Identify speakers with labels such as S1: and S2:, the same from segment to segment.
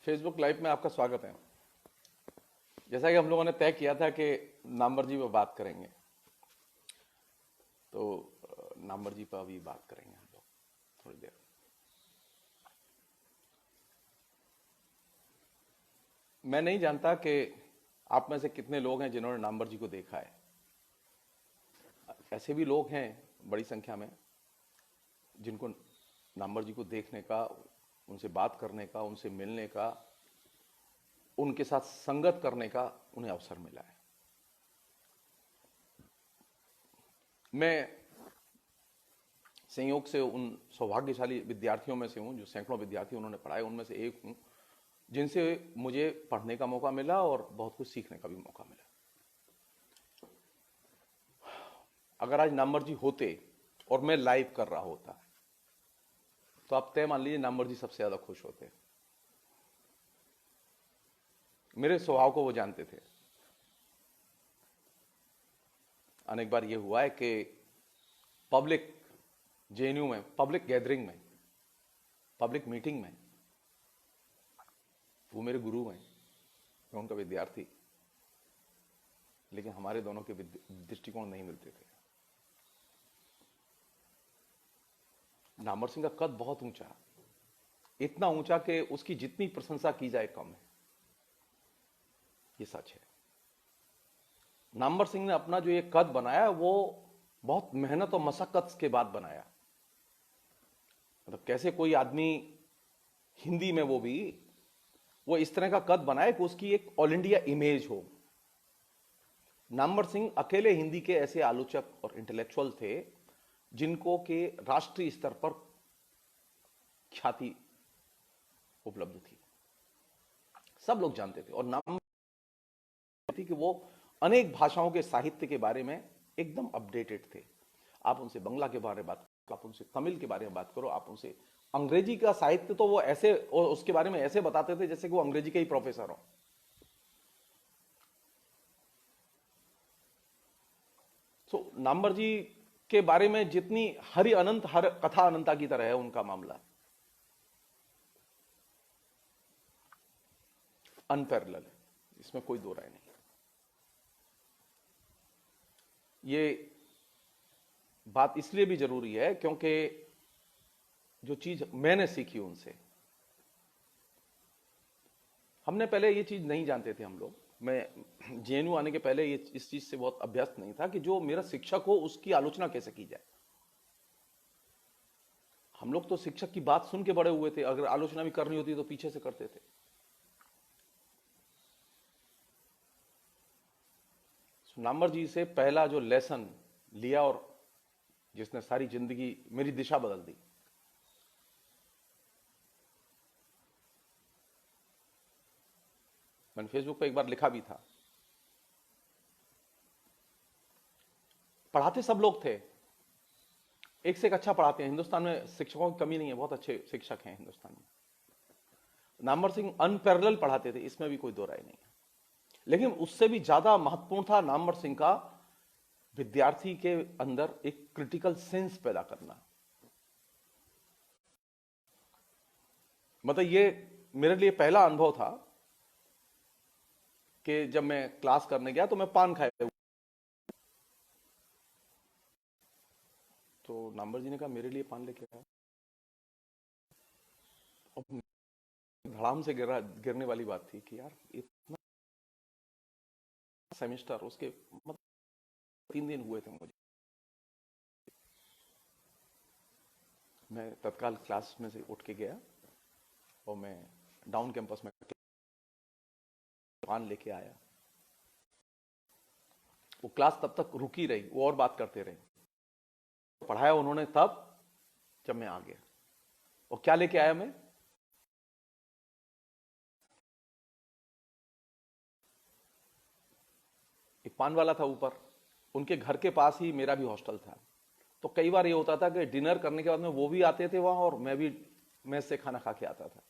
S1: Facebook live में आपका स्वागत है। जैसा कि हम लोगों ने तय किया था कि नामवर जी पर बात करेंगे, तो नामवर जी पर अभी बात करेंगे हम लोग थोड़ी देर। मैं नहीं जानता कि आप में से कितने लोग हैं जिन्होंने नामवर जी को देखा है। ऐसे भी लोग हैं बड़ी संख्या में जिनको नामवर जी को देखने का, उनसे बात करने का, उनसे मिलने का, उनके साथ संगत करने का उन्हें अवसर मिला है। मैं संयोग से उन सौभाग्यशाली विद्यार्थियों में से हूं जो सैकड़ों विद्यार्थी उन्होंने पढ़ाए, उनमें से एक हूं जिनसे मुझे पढ़ने का मौका मिला और बहुत कुछ सीखने का भी मौका मिला। अगर आज नामवर जी होते और मैं लाइव कर रहा होता तो आप तय मान लीजिए नामवर जी सबसे ज्यादा खुश होते। मेरे स्वभाव को वो जानते थे। अनेक बार ये हुआ है कि पब्लिक जेएनयू में, पब्लिक गैदरिंग में, पब्लिक मीटिंग में वो मेरे गुरु हैं, मैं उनका विद्यार्थी, लेकिन हमारे दोनों के दृष्टिकोण नहीं मिलते थे। नामवर सिंह का कद बहुत ऊंचा, इतना ऊंचा कि उसकी जितनी प्रशंसा की जाए कम है, ये सच है। नामवर सिंह ने अपना जो ये कद बनाया वो बहुत मेहनत और मशक्कत के बाद बनाया। मतलब कैसे कोई आदमी हिंदी में वो इस तरह का कद बनाए कि उसकी एक ऑल इंडिया इमेज हो। नामवर सिंह अकेले हिंदी के ऐसे आलोचक और इंटेलेक्चुअल थे जिनको के राष्ट्रीय स्तर पर ख्याति उपलब्ध थी, सब लोग जानते थे। और नाम थी कि वो अनेक भाषाओं के साहित्य के बारे में एकदम अपडेटेड थे। आप उनसे बंगला के बारे में बात करो, आप उनसे तमिल के बारे में बात करो, आप उनसे अंग्रेजी का साहित्य, तो वो ऐसे उसके बारे में ऐसे बताते थे जैसे कि वो अंग्रेजी के ही प्रोफेसर हो। तो नामवर जी के बारे में जितनी हरि अनंत, हर कथा अनंता की तरह है उनका मामला, अनपैरेलल है, इसमें कोई दो राय नहीं। ये बात इसलिए भी जरूरी है क्योंकि जो चीज मैंने सीखी उनसे, हमने पहले ये चीज नहीं जानते थे हम लोग। मैं जेएनयू आने के पहले ये इस चीज से बहुत अभ्यस्त नहीं था कि जो मेरा शिक्षक हो उसकी आलोचना कैसे की जाए। हम लोग तो शिक्षक की बात सुन के बड़े हुए थे, अगर आलोचना भी करनी होती तो पीछे से करते थे। नामवर जी से पहला जो लेसन लिया और जिसने सारी जिंदगी मेरी दिशा बदल दी, मैंने फेसबुक पे एक बार लिखा भी था। पढ़ाते सब लोग थे, एक से एक अच्छा पढ़ाते हैं। हिंदुस्तान में शिक्षकों की कमी नहीं है, बहुत अच्छे शिक्षक हैं हिंदुस्तान में। नामवर सिंह अनपैरेलल पढ़ाते थे, इसमें भी कोई दो राय नहीं है। लेकिन उससे भी ज्यादा महत्वपूर्ण था नामवर सिंह का विद्यार्थी के अंदर एक क्रिटिकल सेंस पैदा करना। मतलब ये मेरे लिए पहला अनुभव था कि जब मैं क्लास करने गया तो मैं पान खाए, तो नामवर जी ने कहा मेरे लिए पान लेके आया। और धड़ाम से गिरने वाली बात थी कि यार इतना सेमेस्टर, उसके मतलब 3 दिन हुए थे मुझे। मैं तत्काल क्लास में से उठ के गया और मैं डाउन कैंपस में पान लेके आया। वो क्लास तब तक रुकी रही, वो और बात करते रहे। पढ़ाया उन्होंने तब जब मैं आ गया। और क्या लेके आया मैं? एक पान वाला था ऊपर, उनके घर के पास ही मेरा भी हॉस्टल था। तो कई बार ये होता था कि डिनर करने के बाद में वो भी आते थे वहां और मैं भी मेस से खाना खा के आता था।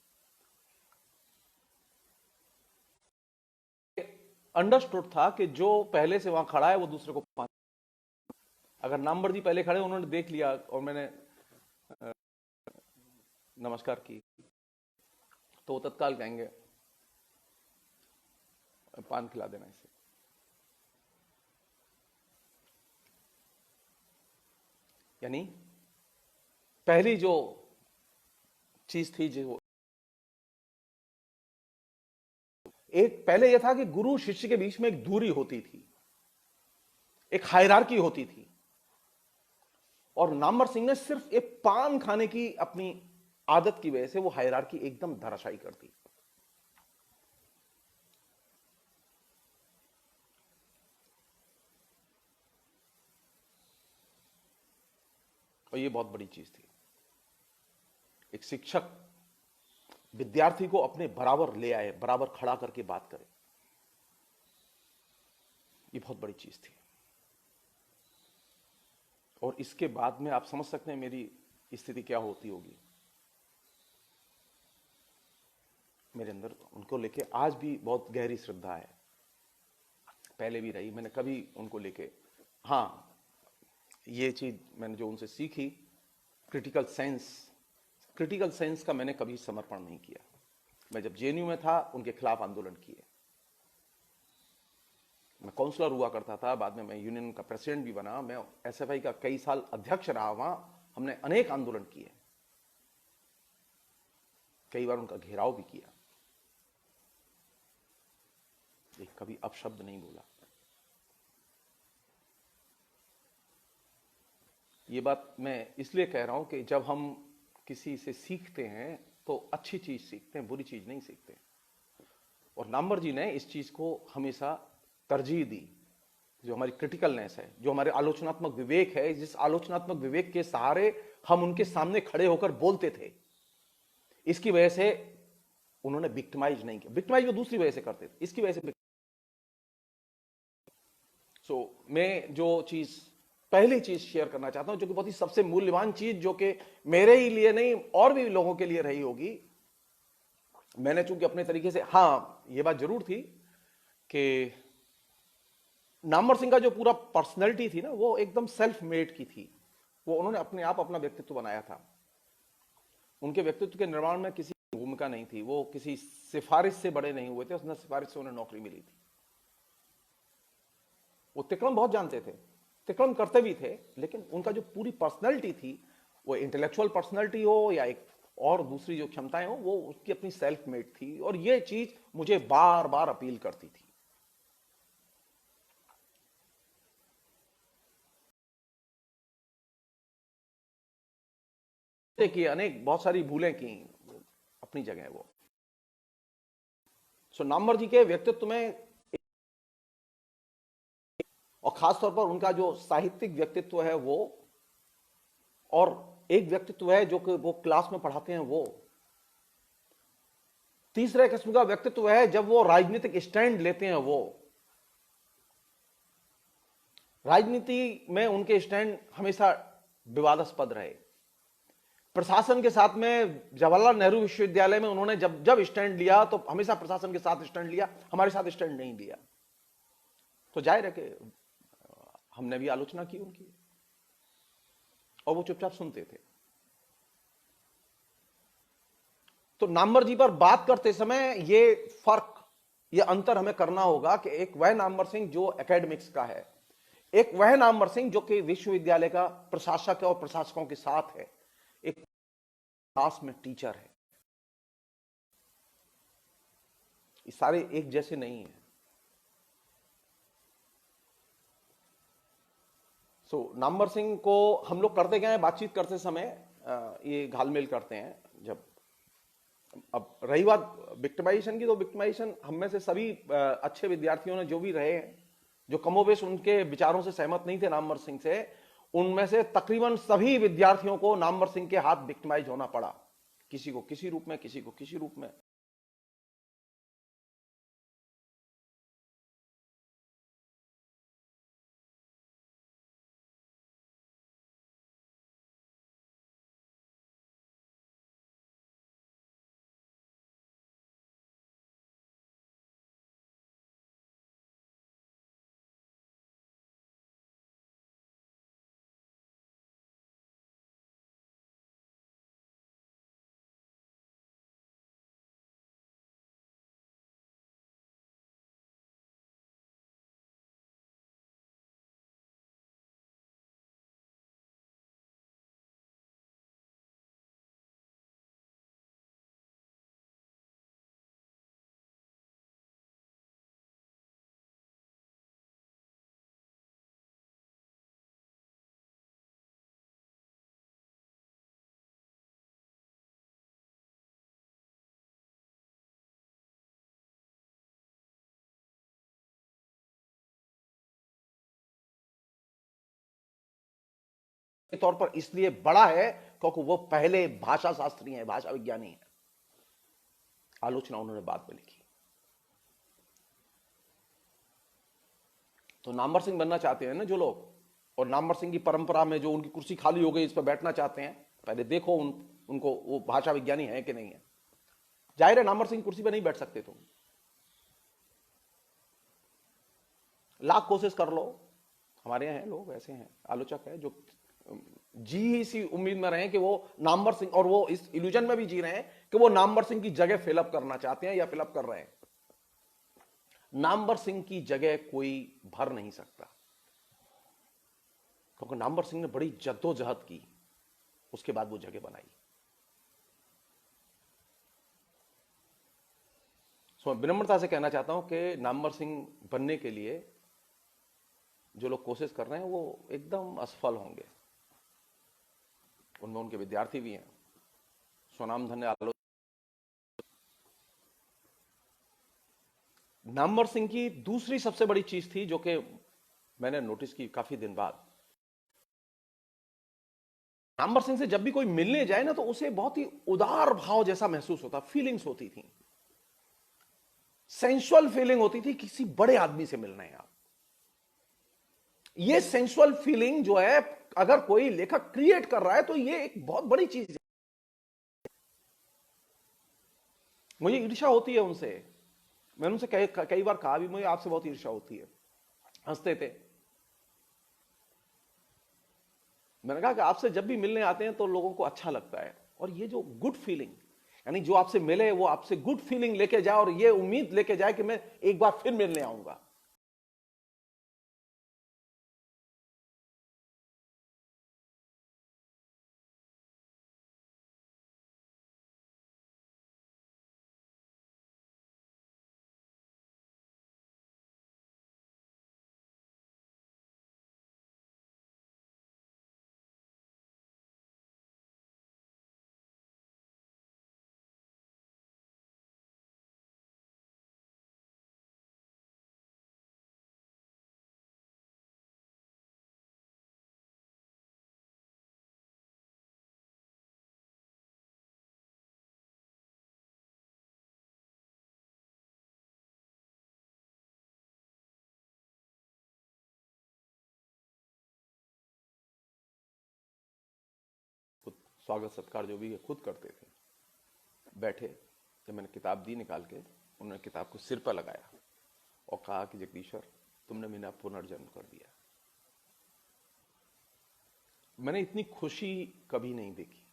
S1: अंडरस्टूड था कि जो पहले से वहां खड़ा है वो दूसरे को पान, अगर नामवर जी पहले खड़े, उन्होंने देख लिया और मैंने नमस्कार की, तो वो तत्काल कहेंगे पान खिला देना इसे। यानी पहली जो चीज थी जो एक पहले यह था कि गुरु शिष्य के बीच में एक दूरी होती थी, एक हायरार्की होती थी, और नामवर सिंह ने सिर्फ एक पान खाने की अपनी आदत की वजह से वो हायरार्की एकदम धराशायी कर दी। और ये बहुत बड़ी चीज थी, एक शिक्षक विद्यार्थी को अपने बराबर ले आए, बराबर खड़ा करके बात करे, ये बहुत बड़ी चीज थी। और इसके बाद में आप समझ सकते हैं मेरी स्थिति क्या होती होगी। मेरे अंदर उनको लेके आज भी बहुत गहरी श्रद्धा है, पहले भी रही। मैंने कभी उनको लेके, हाँ, ये चीज मैंने जो उनसे सीखी, क्रिटिकल सेंस का मैंने कभी समर्पण नहीं किया। मैं जब जेएनयू में था उनके खिलाफ आंदोलन किए, मैं काउंसलर हुआ करता था, बाद में मैं यूनियन का प्रेसिडेंट भी बना, मैं एसएफआई का कई साल अध्यक्ष रहा। वहां हमने अनेक आंदोलन किए, कई बार उनका घेराव भी किया, एक कभी अपशब्द नहीं बोला। ये बात मैं इसलिए कह रहा हूं कि जब हम किसी से सीखते हैं तो अच्छी चीज सीखते हैं, बुरी चीज नहीं सीखते। और नामवर जी ने इस चीज को हमेशा तरजीह दी, जो हमारी क्रिटिकलनेस है, जो हमारे आलोचनात्मक विवेक है, जिस आलोचनात्मक विवेक के सहारे हम उनके सामने खड़े होकर बोलते थे, इसकी वजह से उन्होंने विक्टिमाइज नहीं किया। विक्टिमाइज वो दूसरी वजह से करते थे, इसकी वजह से। मैं जो चीज पहली चीज शेयर करना चाहता हूं, जो कि बहुत ही सबसे मूल्यवान चीज, जो कि मेरे ही लिए नहीं और भी लोगों के लिए रही होगी। मैंने चूंकि अपने तरीके से, हाँ, ये बात जरूर थी कि नामवर सिंह का जो पूरा पर्सनैलिटी थी ना, वो एकदम सेल्फ मेड की थी। वो उन्होंने अपने आप अपना व्यक्तित्व बनाया था। उनके व्यक्तित्व के निर्माण में किसी की भूमिका नहीं थी, वो किसी सिफारिश से बड़े नहीं हुए थे, उसने सिफारिश से उन्हें नौकरी मिली थी। वो तिक्रम बहुत जानते थे, तिक्रम करते भी थे, लेकिन उनका जो पूरी पर्सनैलिटी थी, वो इंटेलेक्चुअल पर्सनैलिटी हो या एक और दूसरी जो क्षमताएं हो, वो उसकी अपनी सेल्फ मेड थी। और ये चीज मुझे बार बार अपील करती थी। कि अनेक बहुत सारी भूलें की, अपनी जगह है वो। सो नामवर जी के व्यक्तित्व में, और खासतौर पर उनका जो साहित्यिक व्यक्तित्व है वो, और एक व्यक्तित्व है जो कि वो क्लास में पढ़ाते हैं वो, तीसरे किस्म का व्यक्तित्व है जब वो राजनीतिक स्टैंड लेते हैं वो। राजनीति में उनके स्टैंड हमेशा विवादास्पद रहे। प्रशासन के साथ में जवाहरलाल नेहरू विश्वविद्यालय में उन्होंने जब जब स्टैंड लिया तो हमेशा प्रशासन के साथ स्टैंड लिया, हमारे साथ स्टैंड नहीं लिया। तो जाहिर है कि हमने भी आलोचना की उनकी, और वो चुपचाप सुनते थे। तो नामवर जी पर बात करते समय ये फर्क, ये अंतर हमें करना होगा कि एक वह नामवर सिंह जो एकेडमिक्स का है, एक वह नामवर सिंह जो कि विश्वविद्यालय का प्रशासक और प्रशासकों के साथ है, एक क्लास में टीचर है। ये सारे एक जैसे नहीं है। नामवर सिंह को हम लोग करते क्या है, बातचीत करते समय ये घालमेल करते हैं। जब अब रही बात विक्टिमाइजेशन की, तो विक्टिमाइजेशन हम में से सभी अच्छे विद्यार्थियों ने जो भी रहे हैं, जो कमोबेश उनके विचारों से सहमत नहीं थे नामवर सिंह से, उनमें से तकरीबन सभी विद्यार्थियों को नामवर सिंह के हाथ विक्टिमाइज होना पड़ा, किसी को किसी रूप में, किसी को किसी रूप में। के तौर पर इसलिए बड़ा है क्योंकि वो पहले भाषा शास्त्री हैं, भाषा विज्ञानी हैं। आलोचना उन्होंने बाद में लिखी। तो नामवर सिंह बनना चाहते हैं ना जो लोग, और नामवर सिंह की परंपरा में जो उनकी कुर्सी खाली हो गई, इस पर बैठना चाहते हैं, पहले देखो उनको वो भाषा विज्ञानी है कि नहीं है। जाहिर है नामवर सिंह कुर्सी पर नहीं बैठ सकते तुम, लाख कोशिश कर लो। हमारे यहाँ हैं लोग ऐसे हैं, आलोचक है, जो जी इसी उम्मीद में रहे कि वो नामवर सिंह, और वो इस इल्यूजन में भी जी रहे हैं कि वो नामवर सिंह की जगह फिलअप करना चाहते हैं या फिलअप कर रहे हैं। नामवर सिंह की जगह कोई भर नहीं सकता, क्योंकि नामवर सिंह ने बड़ी जद्दोजहद की, उसके बाद वो जगह बनाई। सो मैं विनम्रता से कहना चाहता हूं कि नामवर सिंह बनने के लिए जो लोग कोशिश कर रहे हैं वो एकदम असफल होंगे। उनमें उनके विद्यार्थी भी हैं, स्वनामधन्य आलोचक। नामवर सिंह की दूसरी सबसे बड़ी चीज थी जो कि मैंने नोटिस की काफी दिन बाद। नामवर सिंह से जब भी कोई मिलने जाए ना, तो उसे बहुत ही उदार भाव जैसा महसूस होता, फीलिंग्स होती थी, सेंसुअल फीलिंग होती थी, किसी बड़े आदमी से मिल रहे हैं आप। ये सेंसुअल फीलिंग जो है, अगर कोई लेखक क्रिएट कर रहा है तो ये एक बहुत बड़ी चीज है। मुझे ईर्ष्या होती है उनसे, मैंने उनसे कई बार कहा भी, मुझे आपसे बहुत ईर्ष्या होती है। हंसते थे। मैंने कहा कि आपसे जब भी मिलने आते हैं तो लोगों को अच्छा लगता है, और ये जो गुड फीलिंग, यानी जो आपसे मिले वो आपसे गुड फीलिंग लेके जाए और ये उम्मीद लेके जाए कि मैं एक बार फिर मिलने आऊंगा। खुद स्वागत सत्कार जो भी है खुद करते थे। बैठे, जब मैंने किताब दी निकाल के, उन्होंने किताब को सिर पर लगाया और कहा कि जगदीश्वर, तुमने मेरा पुनर्जन्म कर दिया। मैंने इतनी खुशी कभी नहीं देखी।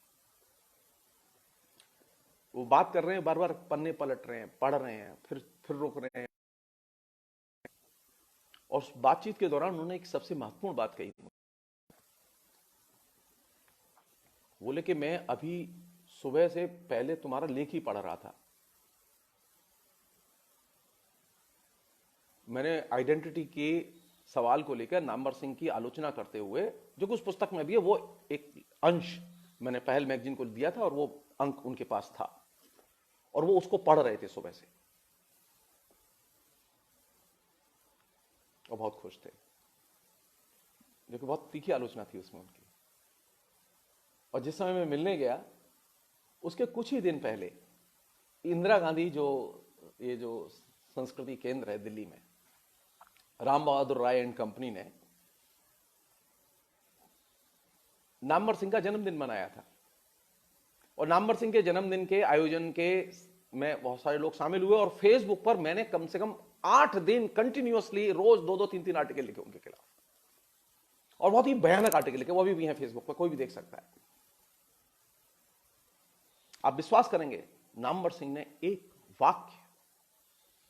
S1: वो बात कर रहे हैं, बार बार पन्ने पलट रहे हैं, पढ़ रहे हैं, फिर रुक रहे हैं, और उस बातचीत के दौरान उन्होंने एक सबसे महत्वपूर्ण बात कही। बोले कि मैं अभी सुबह से पहले तुम्हारा लेख ही पढ़ रहा था। मैंने आइडेंटिटी के सवाल को लेकर नामवर सिंह की आलोचना करते हुए, जो कि उस पुस्तक में भी है, वो एक अंश मैंने पहल मैगजीन को दिया था और वो अंक उनके पास था, और वो उसको पढ़ रहे थे सुबह से, और बहुत खुश थे, जो कि बहुत तीखी आलोचना थी उसमें उनकी। और जिस समय मैं मिलने गया, उसके कुछ ही दिन पहले इंदिरा गांधी ये जो संस्कृति केंद्र है दिल्ली में, राम बहादुर राय एंड कंपनी ने नामवर सिंह का जन्मदिन मनाया था। और नामवर सिंह के जन्मदिन के आयोजन के में बहुत सारे लोग शामिल हुए, और फेसबुक पर मैंने कम से कम 8 दिन कंटिन्यूअसली रोज 2-2, 3-3 आर्टिकल लिखे उनके खिलाफ, और बहुत ही भयानक आर्टिकल लिखे, वो अभी भी हैं फेसबुक पर, कोई भी देख सकता है। आप विश्वास करेंगे, नामवर सिंह ने एक वाक्य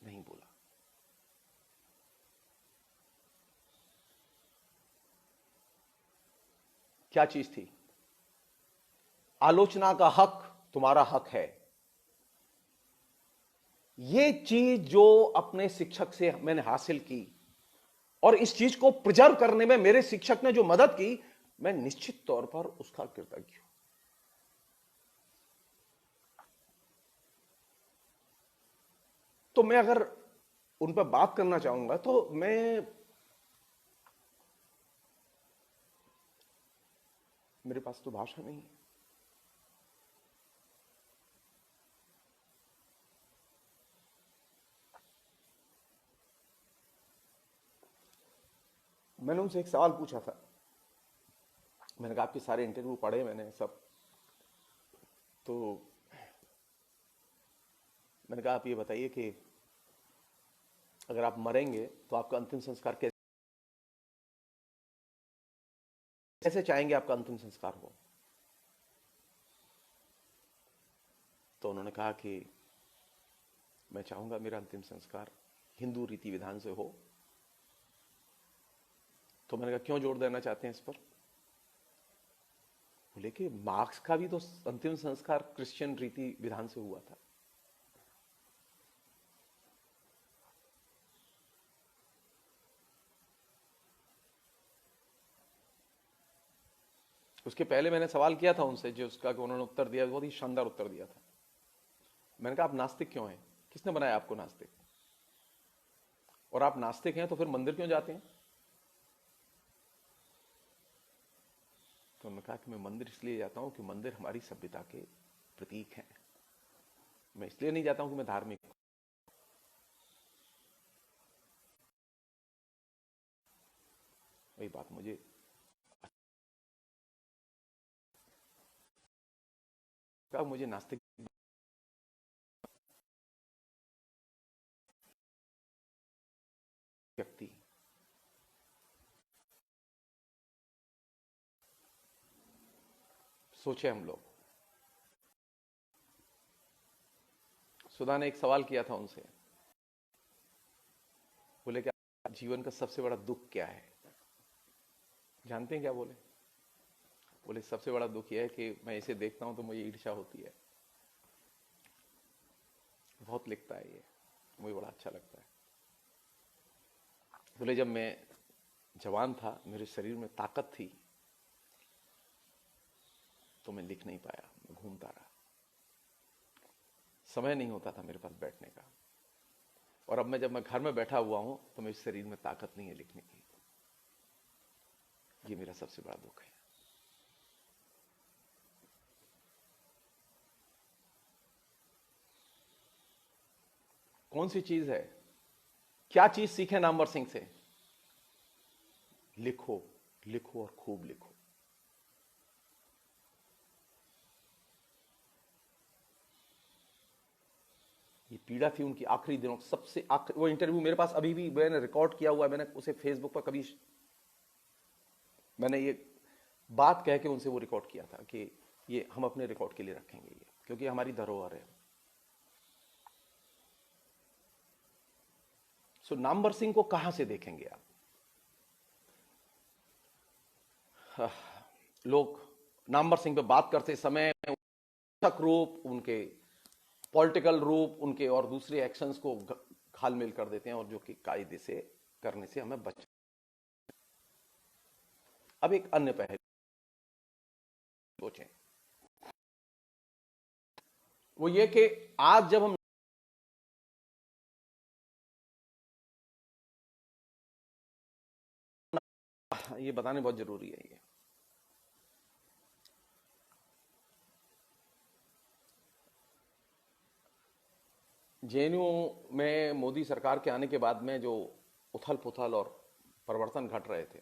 S1: नहीं बोला। क्या चीज थी? आलोचना का हक तुम्हारा हक है। ये चीज जो अपने शिक्षक से मैंने हासिल की, और इस चीज को प्रिजर्व करने में मेरे शिक्षक ने जो मदद की, मैं निश्चित तौर पर उसका कृतज्ञ हूं। तो मैं अगर उन पर बात करना चाहूंगा तो मैं मेरे पास तो भाषा नहीं है। मैंने उनसे एक सवाल पूछा था। मैंने कहा आपके सारे इंटरव्यू पढ़े मैंने सब, तो मैंने कहा आप ये बताइए कि अगर आप मरेंगे तो आपका अंतिम संस्कार कैसे चाहेंगे आपका अंतिम संस्कार हो? तो उन्होंने कहा कि मैं चाहूंगा मेरा अंतिम संस्कार हिंदू रीति विधान से हो। तो मैंने कहा क्यों जोर देना चाहते हैं इस पर? बोले कि मार्क्स का भी तो अंतिम संस्कार क्रिश्चियन रीति विधान से हुआ था। उसके पहले मैंने सवाल किया था उनसे, जो उसका कि उन्होंने उत्तर दिया, बहुत ही शानदार उत्तर दिया था। मैंने कहा आप नास्तिक क्यों हैं? किसने बनाया आपको नास्तिक? और आप नास्तिक हैं तो फिर मंदिर क्यों जाते हैं? तो उन्होंने कहा कि मैं मंदिर इसलिए जाता हूं कि मंदिर हमारी सभ्यता के प्रतीक हैं। मैं इसलिए नहीं जाता हूं कि मैं धार्मिक हूं। वही बात मुझे नास्तिक व्यक्ति, सोचे हम लोग। सुधा ने एक सवाल किया था उनसे, बोले कि जीवन का सबसे बड़ा दुख क्या है? जानते हैं क्या बोले? बोले सबसे बड़ा दुख यह है कि मैं इसे देखता हूं तो मुझे ईर्ष्या होती है। बहुत लिखता है ये, मुझे बड़ा अच्छा लगता है। बोले जब मैं जवान था, मेरे शरीर में ताकत थी, तो मैं लिख नहीं पाया, मैं घूमता रहा, समय नहीं होता था मेरे पास बैठने का। और अब जब मैं घर में बैठा हुआ हूं तो मेरे शरीर में ताकत नहीं है लिखने की। ये मेरा सबसे बड़ा दुख है। कौन सी चीज है? क्या चीज सीखे नामवर सिंह से? लिखो, लिखो और खूब लिखो। ये पीड़ा थी उनकी आखिरी दिनों, सबसे आखिरी। वो इंटरव्यू मेरे पास अभी भी मैंने रिकॉर्ड किया हुआ है, मैंने उसे फेसबुक पर कभी, मैंने ये बात कह के उनसे वो रिकॉर्ड किया था कि ये हम अपने रिकॉर्ड के लिए रखेंगे, ये क्योंकि हमारी धरोहर है। सो नामवर सिंह को कहां से देखेंगे आप? लोग नामवर सिंह पे बात करते समय रूप, उनके पॉलिटिकल रूप, उनके और दूसरे एक्शंस को घालमेल कर देते हैं, और जो कि कायदे से करने से हमें बच। अब एक अन्य पहलू सोचें, वो ये कि आज जब हम ये बताने बहुत जरूरी है, ये जेएनयू में मोदी सरकार के आने के बाद में जो उथल पुथल और परिवर्तन घट रहे थे,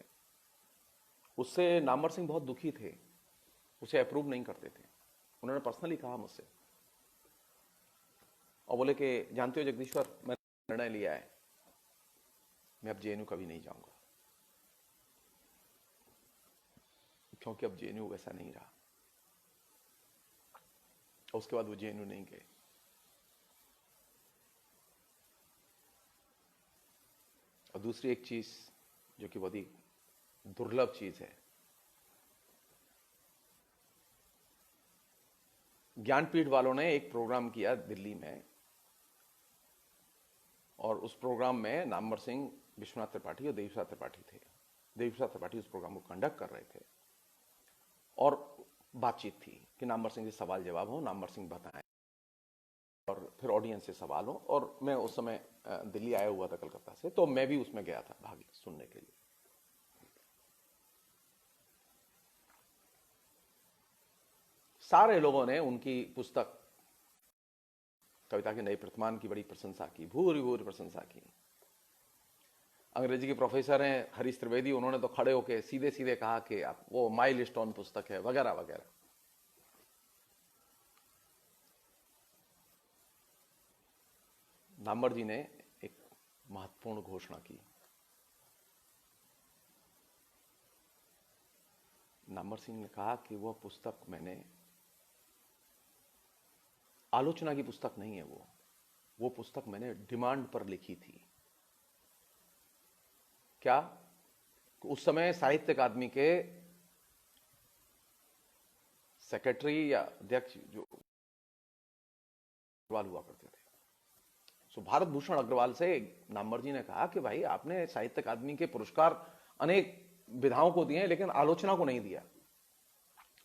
S1: उससे नामवर सिंह बहुत दुखी थे, उसे अप्रूव नहीं करते थे। उन्होंने पर्सनली कहा मुझसे, और बोले कि जानते हो जगदीश्वर, मैंने निर्णय लिया है, मैं अब जेएनयू कभी नहीं जाऊंगा, क्योंकि अब जेएनयू वैसा नहीं रहा। और उसके बाद वो जेएनयू नहीं गए। और दूसरी एक चीज जो कि बहुत ही दुर्लभ चीज है, ज्ञानपीठ वालों ने एक प्रोग्राम किया दिल्ली में, और उस प्रोग्राम में नामवर सिंह, विश्वनाथ त्रिपाठी और देवप्रसाद त्रिपाठी थे। देवप्रसाद त्रिपाठी उस प्रोग्राम को कंडक्ट कर रहे थे, और बातचीत थी कि नामवर सिंह से सवाल जवाब हो, नामवर सिंह बताएं, और फिर ऑडियंस से सवाल हो। और मैं उस समय दिल्ली आया हुआ था कलकत्ता से, तो मैं भी उसमें गया था भाग सुनने के लिए। सारे लोगों ने उनकी पुस्तक कविता के नए प्रतिमान की बड़ी प्रशंसा की, भूरी भूरी प्रशंसा की। अंग्रेजी के प्रोफेसर हैं हरीश त्रिवेदी, उन्होंने तो खड़े होकर सीधे सीधे कहा कि आप वो माइलस्टोन पुस्तक है वगैरह वगैरह। नामवर जी ने एक महत्वपूर्ण घोषणा की। नामवर सिंह ने कहा कि वह पुस्तक मैंने, आलोचना की पुस्तक नहीं है वो पुस्तक मैंने डिमांड पर लिखी थी। क्या? उस समय साहित्य अकादमी के सेक्रेटरी या अध्यक्ष जो अग्रवाल हुआ करते थे, सो भारत भूषण अग्रवाल से नामवर जी ने कहा कि भाई आपने साहित्य अकादमी के पुरस्कार अनेक विधाओं को दिए लेकिन आलोचना को नहीं दिया।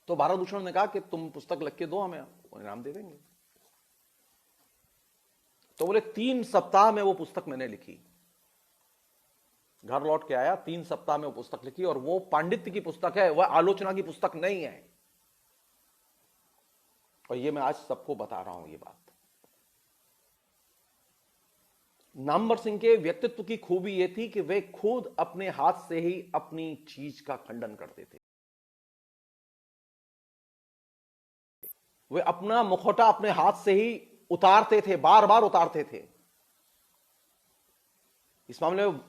S1: तो भारत भूषण ने कहा कि तुम पुस्तक लिख के दो, हमें इनाम दे देंगे। तो बोले 3 सप्ताह में वो पुस्तक मैंने लिखी। घर लौट के आया, 3 सप्ताह में वो पुस्तक लिखी, और वो पांडित्य की पुस्तक है, वह आलोचना की पुस्तक नहीं है। और ये मैं आज सबको बता रहा हूं ये बात। नामवर सिंह के व्यक्तित्व की खूबी यह थी कि वे खुद अपने हाथ से ही अपनी चीज का खंडन करते थे। वे अपना मुखौटा अपने हाथ से ही उतारते थे, बार बार उतारते थे। इस मामले में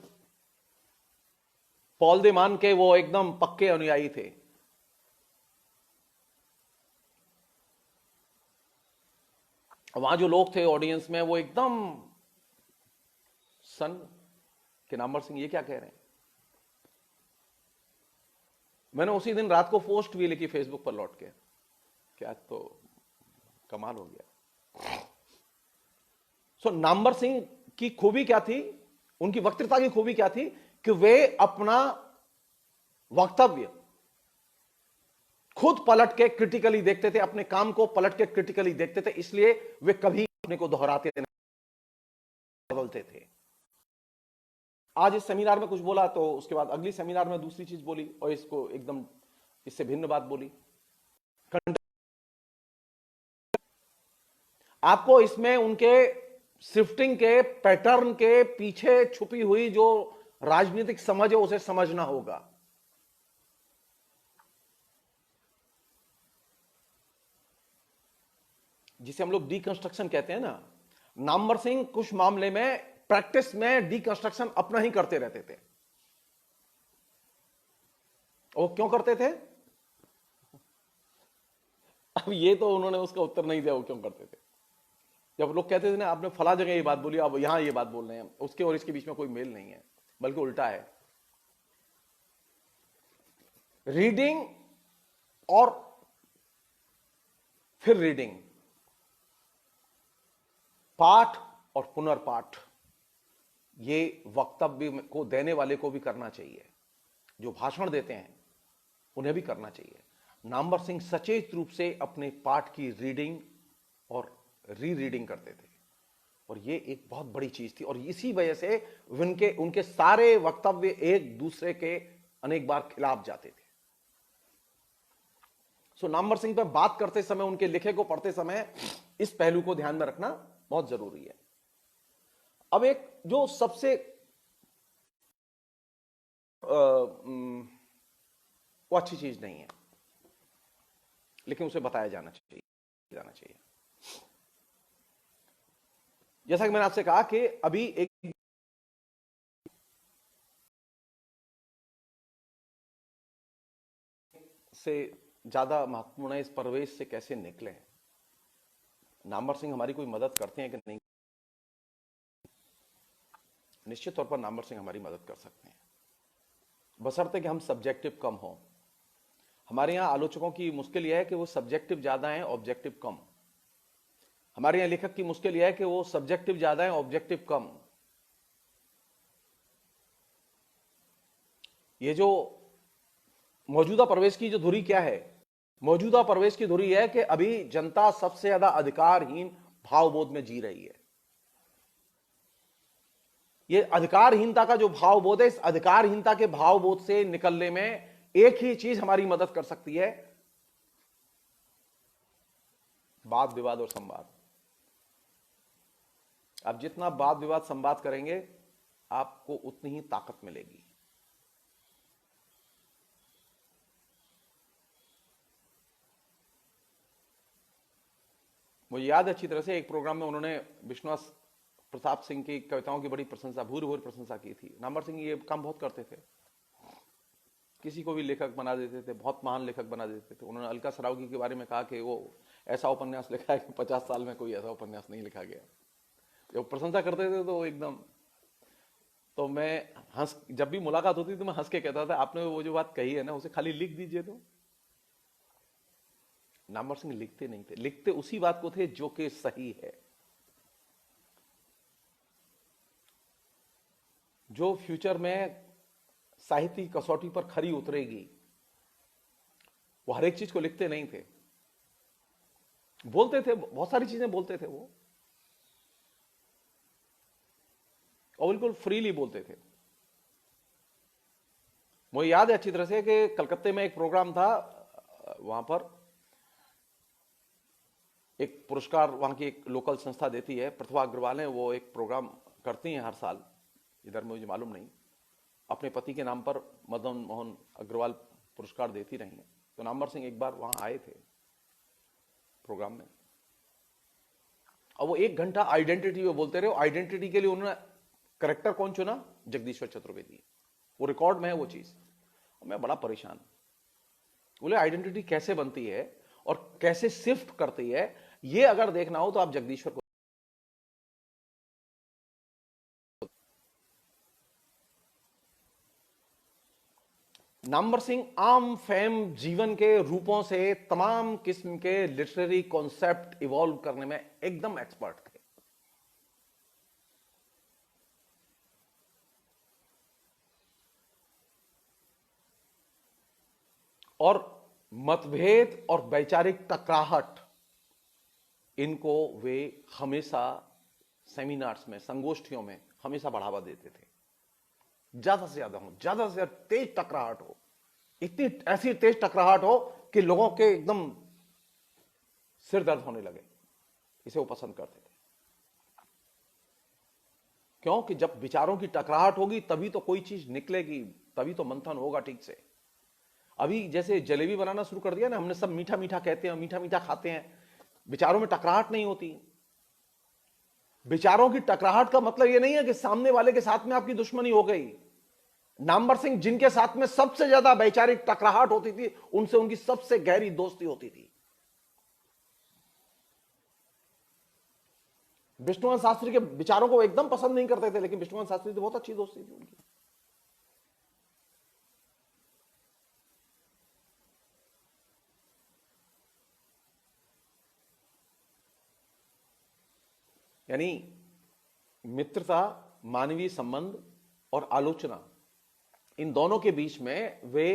S1: पॉल दे मान के वो एकदम पक्के अनुयायी थे। वहां जो लोग थे ऑडियंस में, वो एकदम सन कि नामवर सिंह ये क्या कह रहे हैं। मैंने उसी दिन रात को पोस्ट भी लिखी फेसबुक पर लौट के, क्या तो कमाल हो गया। सो नामवर सिंह की खूबी क्या थी, उनकी वक्तृता की खूबी क्या थी कि वे अपना वक्तव्य खुद पलट के क्रिटिकली देखते थे, अपने काम को पलट के क्रिटिकली देखते थे, इसलिए वे कभी अपने को दोहराते नहीं, बदलते थे। आज इस सेमिनार में कुछ बोला तो उसके बाद अगली सेमिनार में दूसरी चीज बोली, और इसको एकदम इससे भिन्न बात बोली। आपको इसमें उनके शिफ्टिंग के पैटर्न के पीछे छुपी हुई जो राजनीतिक समझ है उसे समझना होगा। जिसे हम लोग डीकंस्ट्रक्शन कहते हैं ना, नामवर सिंह कुछ मामले में प्रैक्टिस में डीकंस्ट्रक्शन अपना ही करते रहते थे। वो क्यों करते थे? अब ये तो उन्होंने उसका उत्तर नहीं दिया वो क्यों करते थे। जब लोग कहते थे ना आपने फला जगह ये बात बोली, अब यहां ये बात बोल रहे हैं, उसके और इसके बीच में कोई मेल नहीं है, बल्कि उल्टा है। रीडिंग और फिर रीडिंग, पाठ और पुनर्पाठ, ये वक्तव्य को देने वाले को भी करना चाहिए, जो भाषण देते हैं उन्हें भी करना चाहिए। नामवर सिंह सचेत रूप से अपने पाठ की रीडिंग और री रीडिंग करते थे, और ये एक बहुत बड़ी चीज थी, और इसी वजह से उनके सारे वक्तव्य एक दूसरे के अनेक बार खिलाफ जाते थे। सो नामवर सिंह पर बात करते समय, उनके लिखे को पढ़ते समय इस पहलू को ध्यान में रखना बहुत जरूरी है। अब एक जो सबसे वो अच्छी चीज नहीं है, लेकिन उसे बताया जाना चाहिए। जैसा कि मैंने आपसे कहा कि अभी एक से ज्यादा महत्वपूर्ण है इस परवेश से कैसे निकले। नामवर सिंह हमारी कोई मदद करते हैं कि नहीं? निश्चित तौर पर नामवर सिंह हमारी मदद कर सकते हैं, बशर्ते कि हम सब्जेक्टिव कम हो। हमारे यहां आलोचकों की मुश्किल यह है कि वो सब्जेक्टिव ज्यादा है, ऑब्जेक्टिव कम। हमारे यहां लेखक की मुश्किल यह है कि वो सब्जेक्टिव ज्यादा है, ऑब्जेक्टिव कम। ये जो मौजूदा प्रवेश की जो धुरी क्या है, मौजूदा प्रवेश की धुरी है कि अभी जनता सबसे ज्यादा अधिकारहीन भावबोध में जी रही है। ये अधिकारहीनता का जो भावबोध है, इस अधिकारहीनता के भावबोध से निकलने में एक ही चीज हमारी मदद कर सकती है, वाद विवाद और संवाद। आप जितना वाद विवाद संवाद करेंगे आपको उतनी ही ताकत मिलेगी। मुझे याद है अच्छी तरह से, एक प्रोग्राम में उन्होंने विश्वनाथ प्रताप सिंह की कविताओं की बड़ी प्रशंसा, भूरी भूरी प्रशंसा की थी। नामवर सिंह ये काम बहुत करते थे, किसी को भी लेखक बना देते थे, बहुत महान लेखक बना देते थे। उन्होंने अलका सरावगी के बारे में कहा कि वो ऐसा उपन्यास लिखा है कि 50 साल में कोई ऐसा उपन्यास नहीं लिखा गया। जब प्रशंसा करते थे तो एकदम, तो मैं जब भी मुलाकात होती थी तो मैं हंस के कहता था, आपने वो जो बात कही है ना उसे खाली लिख दीजिए। तो नामवर सिंह लिखते नहीं थे, लिखते उसी बात को थे जो कि सही है, जो फ्यूचर में साहित्य की कसौटी पर खरी उतरेगी। वो हर एक चीज को लिखते नहीं थे, बोलते थे, बहुत सारी चीजें बोलते थे वो, और बिल्कुल फ्रीली बोलते थे। मुझे याद है अच्छी तरह से कि कलकत्ते में एक प्रोग्राम था, वहां पर एक पुरस्कार वहां की एक लोकल संस्था देती है, प्रतिभा अग्रवाल है, वो एक प्रोग्राम करती हैं हर साल, इधर मुझे मालूम नहीं, अपने पति के नाम पर मदन मोहन अग्रवाल पुरस्कार देती रही हैं। तो नामवर सिंह एक बार वहां आए थे प्रोग्राम में, और वो 1 घंटा आइडेंटिटी में बोलते रहे। आइडेंटिटी के लिए उन्होंने करेक्टर कौन चुना? जगदीश्वर चतुर्वेदी। वो रिकॉर्ड में है वो चीज। मैं बड़ा परेशान, बोले आइडेंटिटी कैसे बनती है और कैसे शिफ्ट करती है, ये अगर देखना हो तो आप जगदीश्वर को। नामवर सिंह आम फैम जीवन के रूपों से तमाम किस्म के लिटरेरी कॉन्सेप्ट इवॉल्व करने में एकदम एक्सपर्ट थे। और मतभेद और वैचारिक टकराहट, इनको वे हमेशा सेमिनार्स में, संगोष्ठियों में हमेशा बढ़ावा देते थे। ज्यादा से ज्यादा तेज टकराहट हो, इतनी ऐसी तेज टकराहट हो कि लोगों के एकदम सिर दर्द होने लगे। इसे वो पसंद करते थे। क्योंकि जब विचारों की टकराहट होगी तभी तो कोई चीज निकलेगी, तभी तो मंथन होगा ठीक से। अभी जैसे जलेबी बनाना शुरू कर दिया ना हमने, सब मीठा मीठा कहते हैं, मीठा मीठा खाते हैं, विचारों में टकराहट नहीं होती। विचारों की टकराहट का मतलब यह नहीं है कि सामने वाले के साथ में आपकी दुश्मनी हो गई। नामवर सिंह जिनके साथ में सबसे ज्यादा वैचारिक टकराहट होती थी, उनसे उनकी सबसे गहरी दोस्ती होती थी। विष्णुनाथ शास्त्री के विचारों को एकदम पसंद नहीं करते थे, लेकिन विष्णुनाथ शास्त्री से बहुत अच्छी दोस्ती थी उनकी। यानी मित्रता, मानवीय संबंध और आलोचना, इन दोनों के बीच में वे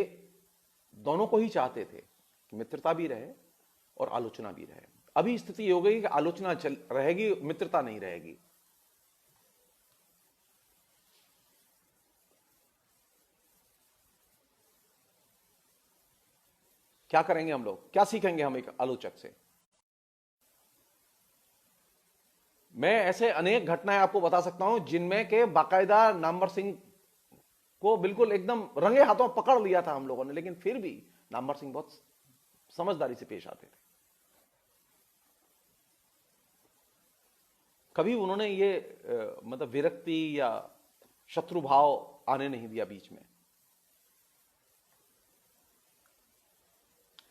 S1: दोनों को ही चाहते थे कि मित्रता भी रहे और आलोचना भी रहे। अभी स्थिति हो गई कि आलोचना रहेगी, मित्रता नहीं रहेगी। क्या करेंगे हम लोग? क्या सीखेंगे हम एक आलोचक से? मैं ऐसे अनेक घटनाएं आपको बता सकता हूं जिनमें के बाकायदा नामवर सिंह को बिल्कुल एकदम रंगे हाथों पकड़ लिया था हम लोगों ने, लेकिन फिर भी नामवर सिंह बहुत समझदारी से पेश आते थे। कभी उन्होंने ये मतलब विरक्ति या शत्रु भाव आने नहीं दिया बीच में।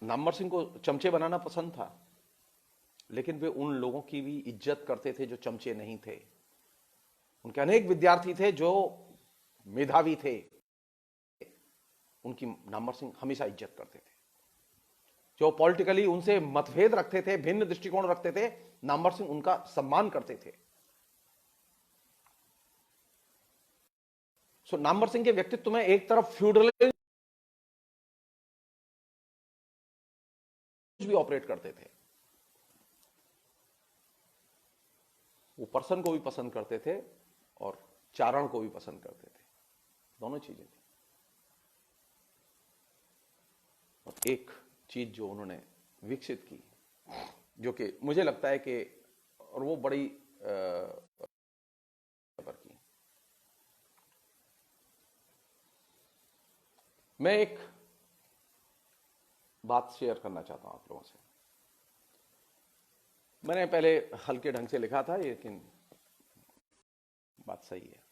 S1: नामवर सिंह को चमचे बनाना पसंद था, लेकिन वे उन लोगों की भी इज्जत करते थे जो चमचे नहीं थे। उनके अनेक विद्यार्थी थे जो मेधावी थे, उनकी नामवर सिंह हमेशा इज्जत करते थे। जो पॉलिटिकली उनसे मतभेद रखते थे, भिन्न दृष्टिकोण रखते थे, नामवर सिंह उनका सम्मान करते थे। सो नामवर सिंह के व्यक्तित्व में एक तरफ फ्यूडलिज्म भी ऑपरेट करते थे, वो पर्सन को भी पसंद करते थे और चारण को भी पसंद करते थे, दोनों चीजें थी। और एक चीज जो उन्होंने विकसित की, जो कि मुझे लगता है कि और वो बड़ी की। मैं एक बात शेयर करना चाहता हूं आप लोगों से। मैंने पहले हल्के ढंग से लिखा था, लेकिन बात सही है।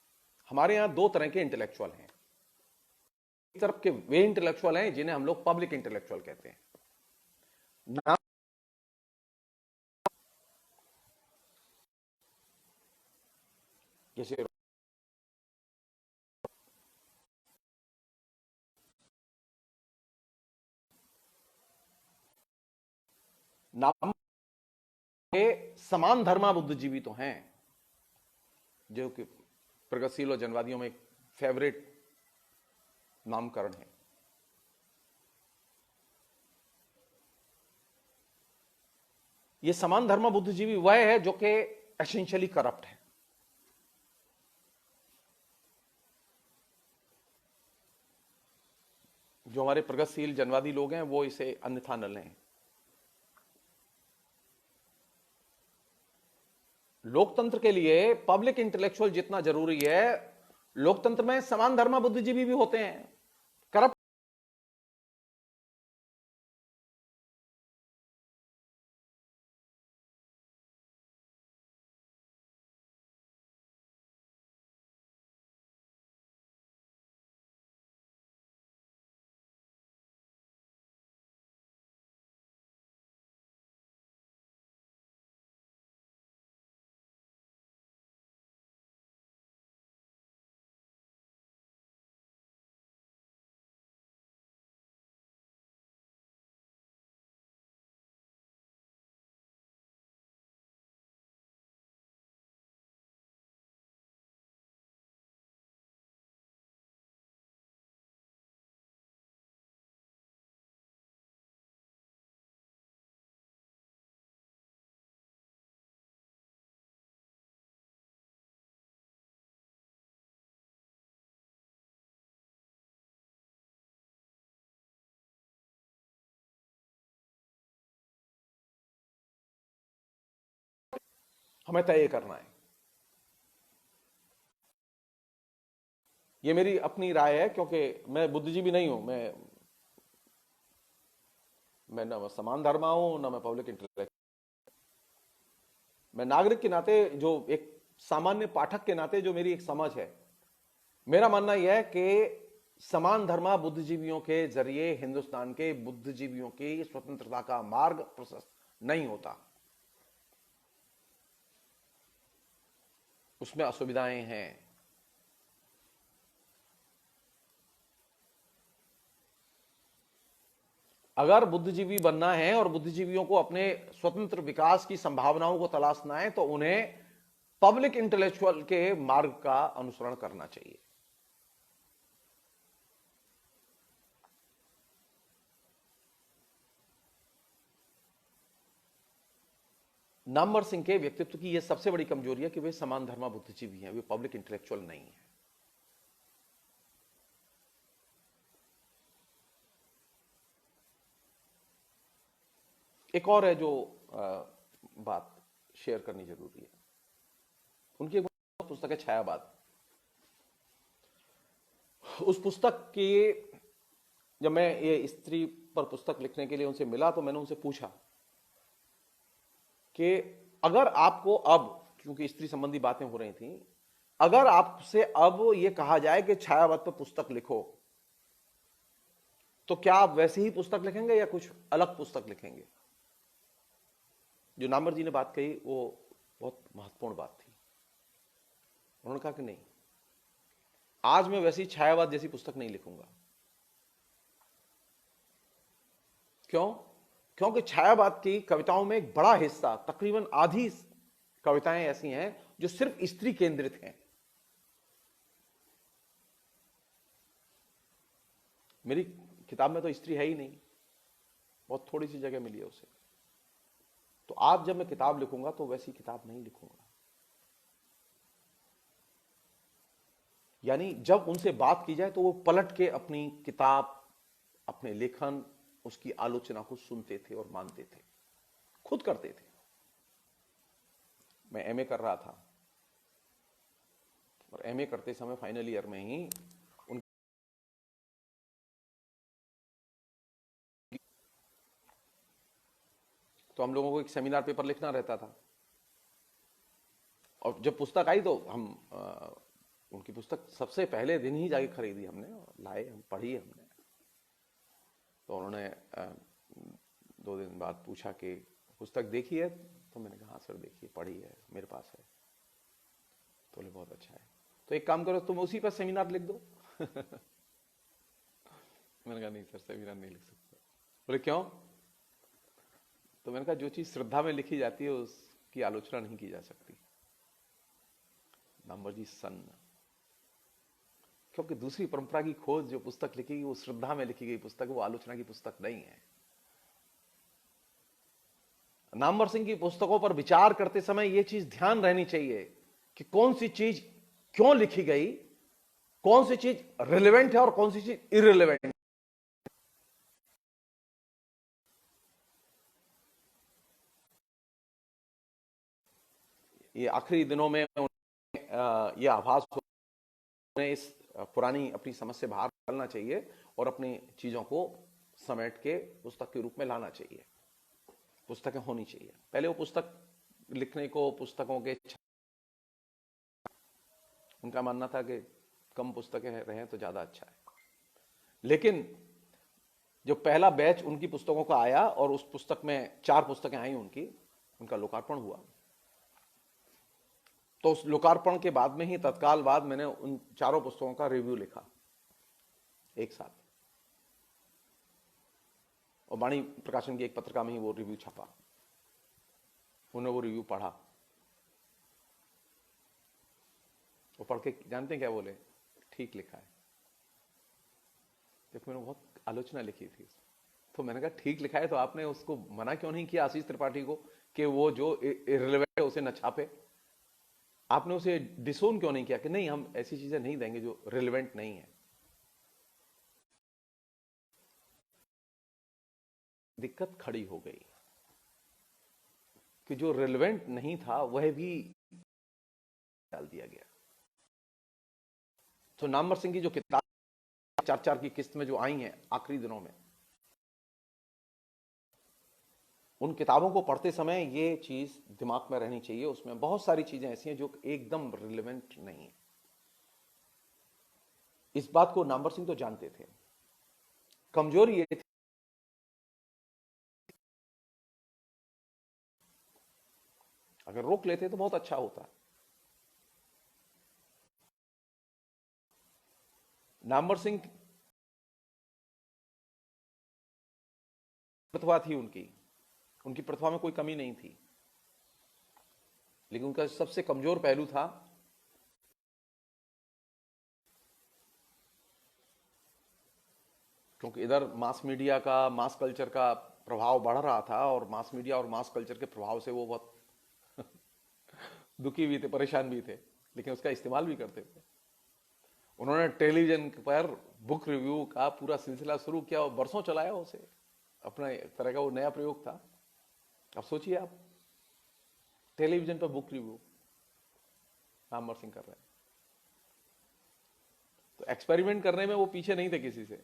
S1: हमारे यहां दो तरह के इंटेलेक्चुअल हैं। एक तरफ के वे इंटेलेक्चुअल हैं जिन्हें हम लोग पब्लिक इंटेलेक्चुअल कहते हैं। नाम जैसे नाम के समान धर्मा बुद्धिजीवी तो हैं, जो कि प्रगतिशील और जनवादियों में एक फेवरेट नामकरण है। ये समान धर्मा बुद्धिजीवी वह है जो कि एसेंशियली करप्ट है। जो हमारे प्रगतिशील जनवादी लोग हैं वो इसे अन्यथा न लें। लोकतंत्र के लिए पब्लिक इंटेलेक्चुअल जितना जरूरी है, लोकतंत्र में समान धर्मा बुद्धिजीवी भी होते हैं। करप्ट हमें तय करना है। ये मेरी अपनी राय है, क्योंकि मैं बुद्धिजीवी नहीं हूं। मैं ना समान धर्मा हूं, ना मैं पब्लिक इंटेलेक्चुअल। मैं नागरिक के नाते, जो एक सामान्य पाठक के नाते जो मेरी एक समझ है, मेरा मानना यह है कि समान धर्मा बुद्धिजीवियों के जरिए हिंदुस्तान के बुद्धिजीवियों की स्वतंत्रता का मार्ग प्रशस्त नहीं होता। उसमें असुविधाएं हैं। अगर बुद्धिजीवी बनना है और बुद्धिजीवियों को अपने स्वतंत्र विकास की संभावनाओं को तलाशना है, तो उन्हें पब्लिक इंटेलेक्चुअल के मार्ग का अनुसरण करना चाहिए। नामवर सिंह के व्यक्तित्व की यह सबसे बड़ी कमजोरी है कि वे समान धर्मा बुद्धिजीवी हैं, वे पब्लिक इंटेलेक्चुअल नहीं है। एक और है जो बात शेयर करनी जरूरी है। उनकी एक पुस्तक है छायावाद। उस पुस्तक की, जब मैं ये स्त्री पर पुस्तक लिखने के लिए उनसे मिला, तो मैंने उनसे पूछा कि अगर आपको अब, क्योंकि स्त्री संबंधी बातें हो रही थी, अगर आपसे अब यह कहा जाए कि छायावाद पर पुस्तक लिखो, तो क्या आप वैसे ही पुस्तक लिखेंगे या कुछ अलग पुस्तक लिखेंगे? जो नामवर जी ने बात कही वो बहुत महत्वपूर्ण बात थी। उन्होंने कहा कि नहीं, आज मैं वैसी छायावाद जैसी पुस्तक नहीं लिखूंगा। क्यों? क्योंकि छायावाद की कविताओं में एक बड़ा हिस्सा, तकरीबन आधी कविताएं ऐसी हैं जो सिर्फ स्त्री केंद्रित हैं। मेरी किताब में तो स्त्री है ही नहीं, बहुत थोड़ी सी जगह मिली है उसे। तो आज जब मैं किताब लिखूंगा तो वैसी किताब नहीं लिखूंगा। यानी जब उनसे बात की जाए तो वो पलट के अपनी किताब, अपने लेखन, उसकी आलोचना को सुनते थे और मानते थे। खुद करते थे। मैं एमए कर रहा था और एमए करते समय फाइनल ईयर में ही उन तो हम लोगों को एक सेमिनार पेपर लिखना रहता था, और जब पुस्तक आई तो हम उनकी पुस्तक सबसे पहले दिन ही जाके खरीदी हमने और लाए, हम पढ़ी हमने। तो उन्होंने 2 दिन बाद पूछा कि पुस्तक देखी है? तो मैंने कहा हाँ सर देखी, पढ़ी है, मेरे पास है। तो बोले बहुत अच्छा है, तो एक काम करो तुम उसी पर सेमिनार लिख दो। मैंने कहा नहीं सर सेमिनार नहीं लिख सकता। बोले क्यों? तो मैंने कहा जो चीज श्रद्धा में लिखी जाती है उसकी आलोचना नहीं की जा सकती। नंबर जी सन, क्योंकि दूसरी परंपरा की खोज जो पुस्तक लिखी वो श्रद्धा में लिखी गई पुस्तक, वो आलोचना की पुस्तक नहीं है। नामवर सिंह की पुस्तकों पर विचार करते समय यह चीज ध्यान रहनी चाहिए कि कौन सी चीज क्यों लिखी गई, कौन सी चीज रिलेवेंट है और कौन सी चीज इररिलेवेंट। ये आखिरी दिनों में ये आभास हो, उन्हें इस पुरानी अपनी समझ से बाहर निकलना चाहिए और अपनी चीजों को समेट के पुस्तक के रूप में लाना चाहिए। पुस्तकें होनी चाहिए। पहले वो पुस्तक लिखने को पुस्तकों के उनका मानना था कि कम पुस्तकें रहें तो ज्यादा अच्छा है। लेकिन जो पहला बैच उनकी पुस्तकों का आया और उस पुस्तक में 4 पुस्तकें आई उनका लोकार्पण हुआ, तो उस लोकार्पण के बाद में ही तत्काल बाद मैंने उन 4 पुस्तकों का रिव्यू लिखा एक साथ, और वाणी प्रकाशन की एक पत्रिका में ही वो रिव्यू छपा। उन्होंने वो रिव्यू पढ़ा, वो पढ़ के जानते हैं क्या बोले? ठीक लिखा है। देखो मैंने बहुत आलोचना लिखी थी, तो मैंने कहा ठीक लिखा है तो आपने उसको मना क्यों नहीं किया आशीष त्रिपाठी को कि वो जो इररिलेवेंट है उसे न छापे? आपने उसे डिसोन क्यों नहीं किया कि नहीं हम ऐसी चीजें नहीं देंगे जो रिलेवेंट नहीं है? दिक्कत खड़ी हो गई कि जो रिलेवेंट नहीं था वह भी डाल दिया गया। तो नामवर सिंह की जो किताब 4-4 की किस्त में जो आई हैं आखिरी दिनों में, उन किताबों को पढ़ते समय ये चीज दिमाग में रहनी चाहिए, उसमें बहुत सारी चीजें ऐसी हैं जो एकदम रिलेवेंट नहीं है। इस बात को नामवर सिंह तो जानते थे। कमजोरी ये थी अगर रोक लेते तो बहुत अच्छा होता। नामवर सिंह प्रतिभा थी, उनकी प्रतिभा में कोई कमी नहीं थी, लेकिन उनका सबसे कमजोर पहलू था क्योंकि इधर मास मीडिया का, मास कल्चर का प्रभाव बढ़ रहा था, और मास मीडिया और मास कल्चर के प्रभाव से वो बहुत दुखी भी थे, परेशान भी थे, लेकिन उसका इस्तेमाल भी करते थे। उन्होंने टेलीविजन पर बुक रिव्यू का पूरा सिलसिला शुरू किया और बरसों चलाया उसे, अपना एक तरह का वो नया प्रयोग था। अब सोचिए आप, टेलीविजन पर बुक रिव्यू नामवर सिंह कर रहे हैं, तो एक्सपेरिमेंट करने में वो पीछे नहीं थे किसी से।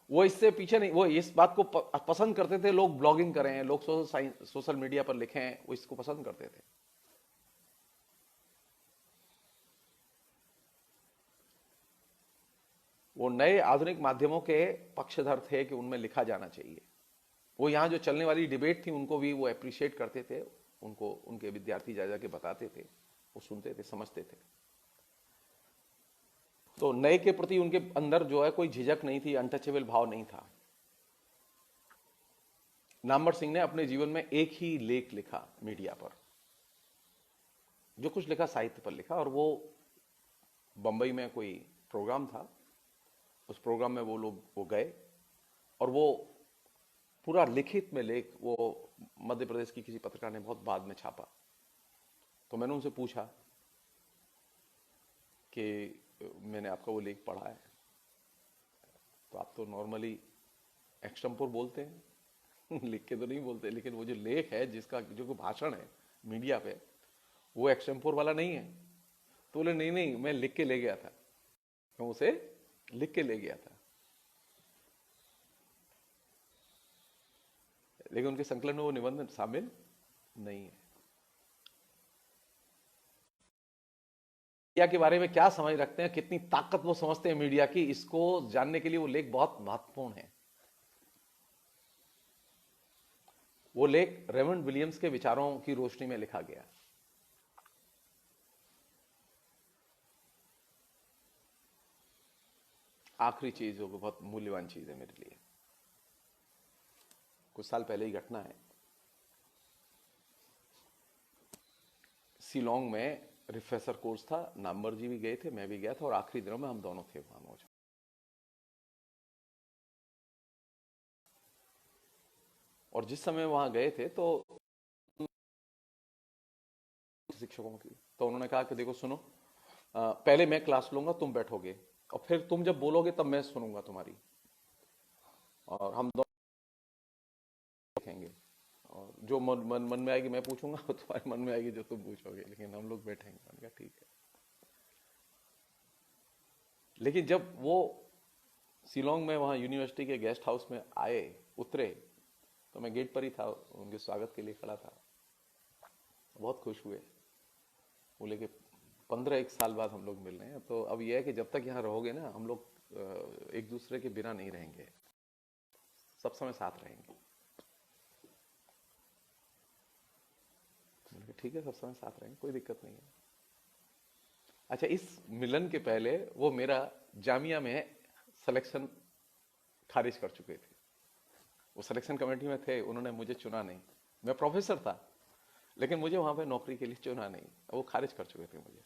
S1: वो इससे पीछे नहीं, वो इस बात को पसंद करते थे, लोग ब्लॉगिंग करें, लोग सोशल मीडिया पर लिखें, वो इसको पसंद करते थे। वो नए आधुनिक माध्यमों के पक्षधर थे कि उनमें लिखा जाना चाहिए। वो यहां जो चलने वाली डिबेट थी उनको भी वो अप्रिशिएट करते थे, उनको उनके विद्यार्थी जा जाके बताते थे, वो सुनते थे, समझते थे। तो नए के प्रति उनके अंदर जो है कोई झिझक नहीं थी, अनटचेबल भाव नहीं था। नामवर सिंह ने अपने जीवन में एक ही लेख लिखा मीडिया पर, जो कुछ लिखा साहित्य पर लिखा, और वो बंबई में कोई प्रोग्राम था, उस प्रोग्राम में वो गए और वो पूरा लिखित में लेख वो मध्य प्रदेश की किसी पत्रिका ने बहुत बाद में छापा। तो मैंने उनसे पूछा कि मैंने आपका वो लेख पढ़ा है, तो आप तो नॉर्मली एक्सटेम्पोर बोलते हैं, लिख के तो नहीं बोलते, लेकिन वो जो लेख है, जिसका जो भाषण है मीडिया पे, वो एक्सटेम्पोर वाला नहीं है। तो बोले नहीं नहीं, मैं लिख के ले गया था, मैं उसे लिख के ले गया था। लेकिन उनके संकलन में वो निबंध शामिल नहीं है। मीडिया के बारे में क्या समझ रखते हैं, कितनी ताकत वो समझते हैं मीडिया की, इसको जानने के लिए वो लेख बहुत महत्वपूर्ण है। वो लेख रेमंड विलियम्स के विचारों की रोशनी में लिखा गया। आखिरी चीज जो बहुत मूल्यवान चीज है मेरे लिए, कुछ साल पहले ही घटना है। शिलोंग में रिफ्रेशर कोर्स था, नामवर जी भी गए थे, मैं भी गया था, और आखिरी दिनों में हम दोनों थे वहां मौजूद। और जिस समय वहां गए थे तो शिक्षकों की, तो उन्होंने कहा कि देखो सुनो, पहले मैं क्लास लूंगा, तुम बैठोगे, और फिर तुम जब बोलोगे तब मैं सुनूंगा तुम्हारी, और हम दोनों देखेंगे, और जो मन में आएगी मैं पूछूंगा, और तुम्हारे मन में आएगी जो तुम पूछोगे, लेकिन हम लोग बैठेंगे। मैंने कहा ठीक है। लेकिन जब वो शिलोंग में वहां यूनिवर्सिटी के गेस्ट हाउस में आए, उतरे, तो मैं गेट पर ही था, उनके स्वागत के लिए खड़ा था। बहुत खुश हुए, बोले कि 15 साल बाद हम लोग मिल रहे हैं। तो अब यह है कि जब तक यहाँ रहोगे ना, हम लोग एक दूसरे के बिना नहीं रहेंगे, सब समय साथ रहेंगे। ठीक है, सब समय साथ रहेंगे, कोई दिक्कत नहीं है। अच्छा, इस मिलन के पहले वो मेरा जामिया में सिलेक्शन खारिज कर चुके थे। वो सिलेक्शन कमेटी में थे, उन्होंने मुझे चुना नहीं। मैं प्रोफेसर था, लेकिन मुझे वहां पे नौकरी के लिए चुना नहीं, वो खारिज कर चुके थे मुझे।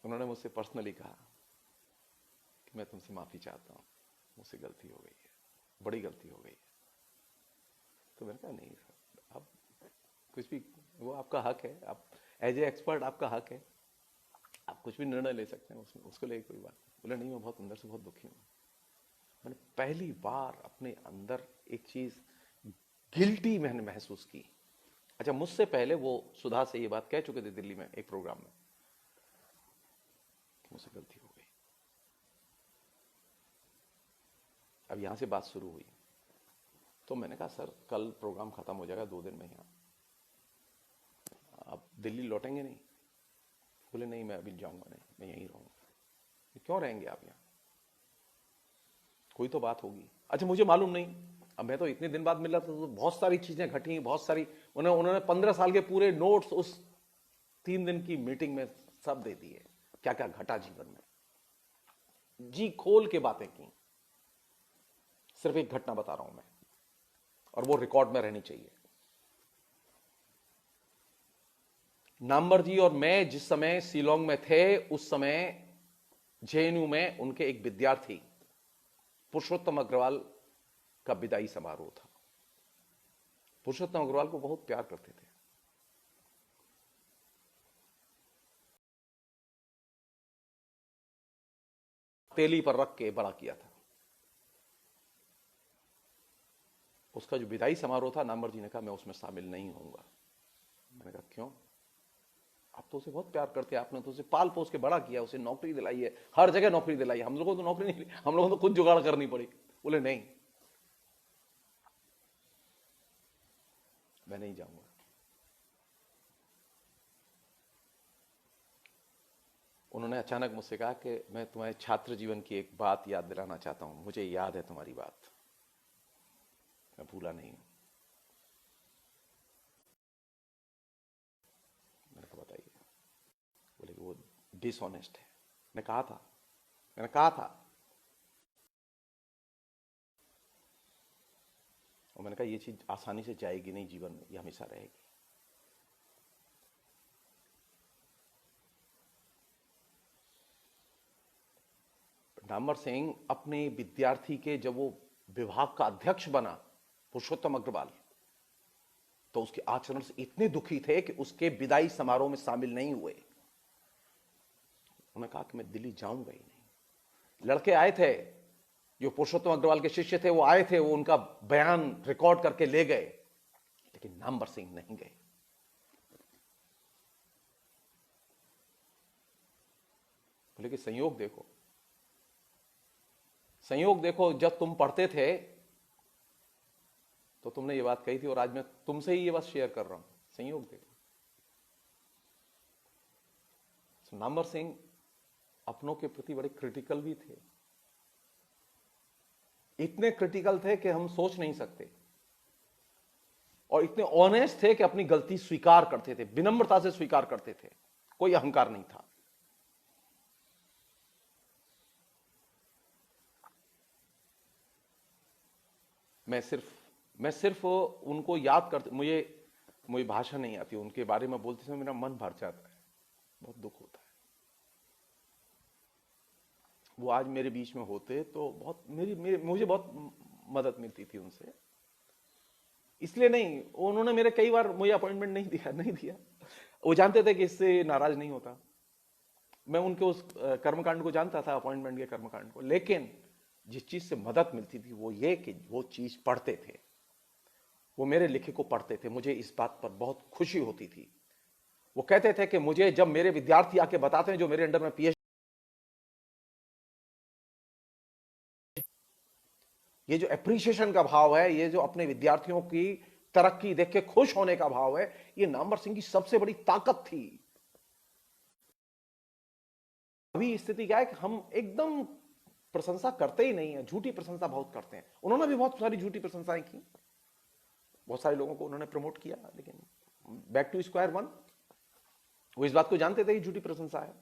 S1: उन्होंने मुझसे पर्सनली कहा कि मैं तुमसे माफी चाहता हूं, मुझसे गलती हो गई है, बड़ी गलती हो गई है। तो मैंने कहा नहीं सर, आप कुछ भी, वो आपका हक है, आप एज ए एक्सपर्ट, आपका हक है, आप कुछ भी निर्णय ले सकते हैं उसमें, उसको लेके कोई बात। बोले नहीं, मैं बहुत अंदर से बहुत दुखी हूं। मैंने पहली बार अपने अंदर एक चीज गिल्टी मैंने महसूस की। अच्छा, मुझसे पहले वो सुधा से ये बात कह चुके थे दिल्ली में एक प्रोग्राम में, मुझसे गलती हो गई। अब यहां से बात शुरू हुई, तो मैंने कहा सर कल प्रोग्राम खत्म हो जाएगा, 2 दिन में यहाँ, आप दिल्ली लौटेंगे नहीं? बोले नहीं, मैं अभी जाऊंगा नहीं, मैं यहीं रहूंगा। क्यों रहेंगे आप यहाँ? कोई तो बात होगी। अच्छा, मुझे मालूम नहीं, अब मैं तो इतने दिन बाद मिला था, तो बहुत सारी चीजें घटी, बहुत सारी, उन्होंने 15 साल के पूरे नोट्स उस 3 दिन की मीटिंग में सब दे दिए, क्या क्या घटा जीवन में, जी खोल के बातें की। सिर्फ एक घटना बता रहा हूं मैं, और वो रिकॉर्ड में रहनी चाहिए। नामवर जी और मैं जिस समय शिलोंग में थे, उस समय जेएनयू में उनके एक विद्यार्थी पुरुषोत्तम अग्रवाल का विदाई समारोह था। पुरुषोत्तम अग्रवाल को बहुत प्यार करते थे। तेली पर रख के बड़ा किया था। उसका जो विदाई समारोह था, नामवर जी ने कहा मैं उसमें शामिल नहीं होऊंगा। मैंने कहा क्यों? आप तो उसे बहुत प्यार करते हैं, आपने तो उसे पाल पोस के बड़ा किया, उसे नौकरी दिलाई है, हर जगह नौकरी दिलाई है, हम लोगों को तो नौकरी नहीं, हम लोगों को तो खुद जुगाड़ करनी पड़ी। बोले नहीं, मैं नहीं जाऊंगा। उन्होंने अचानक मुझसे कहा कि मैं तुम्हारे छात्र जीवन की एक बात याद दिलाना चाहता हूं, मुझे याद है तुम्हारी बात, मैं भूला नहीं हूं। मैंने कहा बताइए। बोले वो डिसऑनेस्ट है। मैंने कहा था, मैंने कहा था। और मैंने कहा ये चीज आसानी से जाएगी नहीं जीवन में, ये हमेशा रहेगी। नामवर सिंह अपने विद्यार्थी के, जब वो विभाग का अध्यक्ष बना, पुरुषोत्तम अग्रवाल, तो उसके आचरण से इतने दुखी थे कि उसके विदाई समारोह में शामिल नहीं हुए। उन्होंने कहा कि मैं दिल्ली जाऊंगा ही नहीं। लड़के आए थे जो पुरुषोत्तम अग्रवाल के शिष्य थे वो आए थे, वो उनका बयान रिकॉर्ड करके ले गए, लेकिन नामवर सिंह नहीं गए। बोले कि संयोग देखो, संयोग देखो, जब तुम पढ़ते थे तो तुमने ये बात कही थी और आज मैं तुमसे ही ये बात शेयर कर रहा हूं। संयोग देखो। नामवर सिंह अपनों के प्रति बड़े क्रिटिकल भी थे, इतने क्रिटिकल थे कि हम सोच नहीं सकते, और इतने ऑनेस्ट थे कि अपनी गलती स्वीकार करते थे, विनम्रता से स्वीकार करते थे, कोई अहंकार नहीं था। मैं सिर्फ उनको याद करते, मुझे भाषा नहीं आती, उनके बारे में बोलते समय मेरा मन भर जाता है, बहुत दुख होता है। वो आज मेरे बीच में होते तो बहुत मुझे बहुत मदद मिलती थी उनसे। इसलिए नहीं, उन्होंने मेरे कई बार मुझे अपॉइंटमेंट नहीं दिया। वो जानते थे कि इससे नाराज नहीं होता। मैं उनके उस कर्मकांड को जानता था, अपॉइंटमेंट के कर्मकांड को, लेकिन जिस चीज से मदद मिलती थी वो ये कि वो चीज पढ़ते थे, वो मेरे लिखे को पढ़ते थे। मुझे इस बात पर बहुत खुशी होती थी। वो कहते थे कि मुझे जब मेरे विद्यार्थी आके बताते हैं जो मेरे अंडर में पीएचडी, ये जो एप्रिसिएशन का भाव है, ये जो अपने विद्यार्थियों की तरक्की देख के खुश होने का भाव है, ये नामवर सिंह की सबसे बड़ी ताकत थी। अभी स्थिति क्या है कि हम एकदम प्रशंसा करते ही नहीं है, झूठी प्रशंसा बहुत करते हैं। उन्होंने भी बहुत सारी झूठी प्रशंसाएं की, बहुत सारे लोगों को उन्होंने प्रमोट किया, लेकिन बैक टू स्क्वायर वन, वो इस बात को जानते थे कि झूठी प्रशंसा है।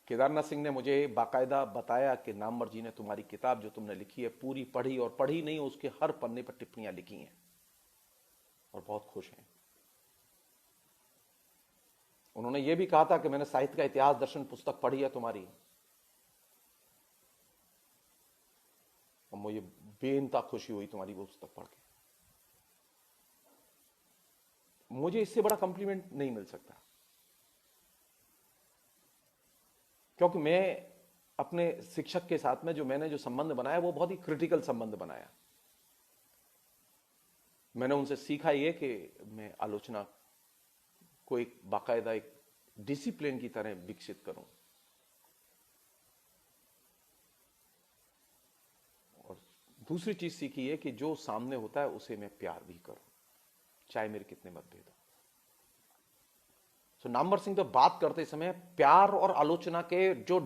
S1: केदारनाथ सिंह ने मुझे बाकायदा बताया कि नामवर जी ने तुम्हारी किताब जो तुमने लिखी है पूरी पढ़ी, और पढ़ी नहीं, उसके हर पन्ने पर टिप्पणियां लिखी हैं और बहुत खुश हैं। उन्होंने यह भी कहा था कि मैंने साहित्य का इतिहास दर्शन पुस्तक पढ़ी है तुम्हारी, और मुझे बेइंतहा खुशी हुई तुम्हारी वो पुस्तक पढ़ के। मुझे इससे बड़ा कॉम्प्लीमेंट नहीं मिल सकता, क्योंकि मैं अपने शिक्षक के साथ में जो मैंने जो संबंध बनाया वो बहुत ही क्रिटिकल संबंध बनाया। मैंने उनसे सीखा ये कि मैं आलोचना को एक बाकायदा एक डिसिप्लिन की तरह विकसित करूं, और दूसरी चीज सीखी है कि जो सामने होता है उसे मैं प्यार भी करूं, चाहे मेरे कितने मतभेद हो। तो नामवर सिंह तो बात करते समय प्यार और आलोचना के जो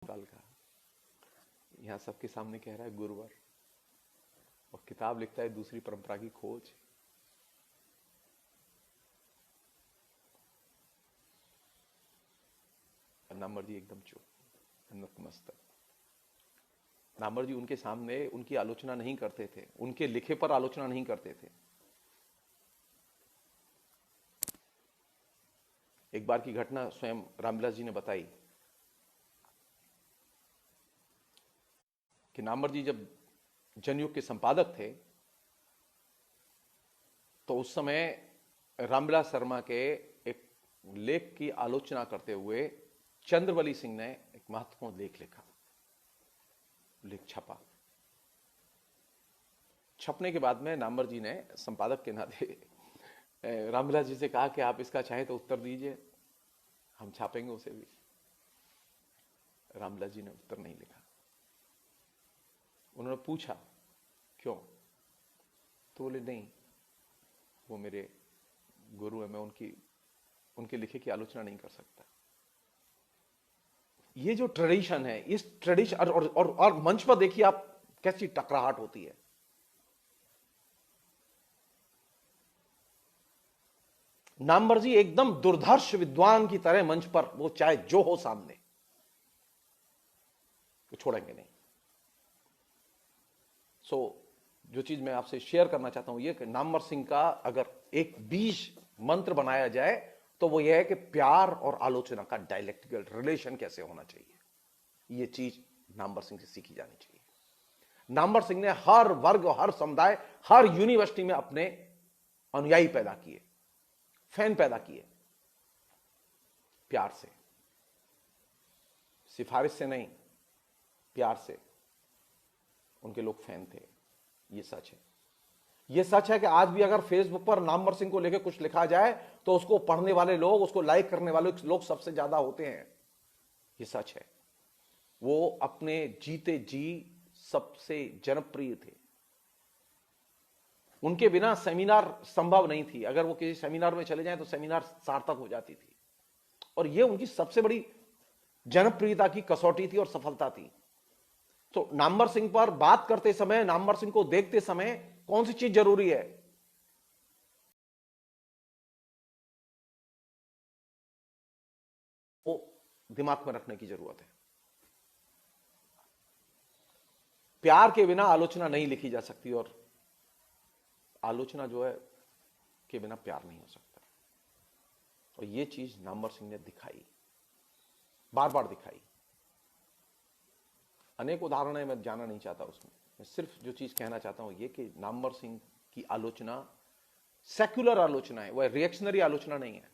S1: काल का यहां सबके सामने कह रहा है गुरुवर, और किताब लिखता है दूसरी परंपरा की खोज। नामवर जी एकदम चुप, नतमस्तक। नामवर जी उनके सामने उनकी आलोचना नहीं करते थे, उनके लिखे पर आलोचना नहीं करते थे। एक बार की घटना स्वयं रामविलास जी ने बताई कि नामवर जी जब जनयुग के संपादक थे तो उस समय रामविलास शर्मा के एक लेख की आलोचना करते हुए चंद्रवली सिंह ने एक महत्वपूर्ण लेख लिखा, लेख छपा। छपने के बाद में नामवर जी ने संपादक के नाते रामविलास जी से कहा कि आप इसका चाहें तो उत्तर दीजिए, हम छापेंगे उसे भी। रामविलास जी ने उत्तर नहीं लिखा। उन्होंने पूछा क्यों, तो बोले नहीं, वो मेरे गुरु है, मैं उनके लिखे की आलोचना नहीं कर सकता। ये जो ट्रेडिशन है, इस ट्रेडिशन और मंच पर देखिए आप कैसी टकराहट होती है। नामवर जी एकदम दुर्धर्ष विद्वान की तरह मंच पर, वो चाहे जो हो सामने, तो छोड़ेंगे नहीं। जो चीज मैं आपसे शेयर करना चाहता हूं ये कि नामवर सिंह का अगर एक बीज मंत्र बनाया जाए तो वो ये है कि प्यार और आलोचना का डायलेक्टिकल रिलेशन कैसे होना चाहिए, ये चीज नामवर सिंह से सीखी जानी चाहिए। नामवर सिंह ने हर वर्ग, हर समुदाय, हर यूनिवर्सिटी में अपने अनुयायी पैदा किए, फैन पैदा किए, प्यार से, सिफारिश से नहीं, प्यार से उनके लोग फैन थे। ये सच है। ये सच है कि आज भी अगर फेसबुक पर नामवर सिंह को लेकर कुछ लिखा जाए तो उसको पढ़ने वाले लोग, उसको लाइक करने वाले लोग सबसे ज्यादा होते हैं। ये सच है। वो अपने जीते जी सबसे जनप्रिय थे। उनके बिना सेमिनार संभव नहीं थी। अगर वो किसी सेमिनार में चले जाएं तो सेमिनार सार्थक हो जाती थी। और ये उनकी सबसे बड़ी जनप्रियता की कसौटी थी और सफलता थी। तो नामवर सिंह पर बात करते समय, नामवर सिंह को देखते समय कौन सी चीज जरूरी है? वो दिमाग में रखने की जरूरत है। प्यार के बिना आलोचना नहीं लिखी जा सकती और आलोचना जो है के बिना प्यार नहीं हो सकता। और ये चीज नामवर सिंह ने दिखाई, बार बार दिखाई। अनेक उदाहरण है, मैं जाना नहीं चाहता उसमें। मैं सिर्फ जो चीज कहना चाहता हूं ये कि नामवर सिंह की आलोचना सेक्युलर आलोचना है, वह रिएक्शनरी आलोचना नहीं है।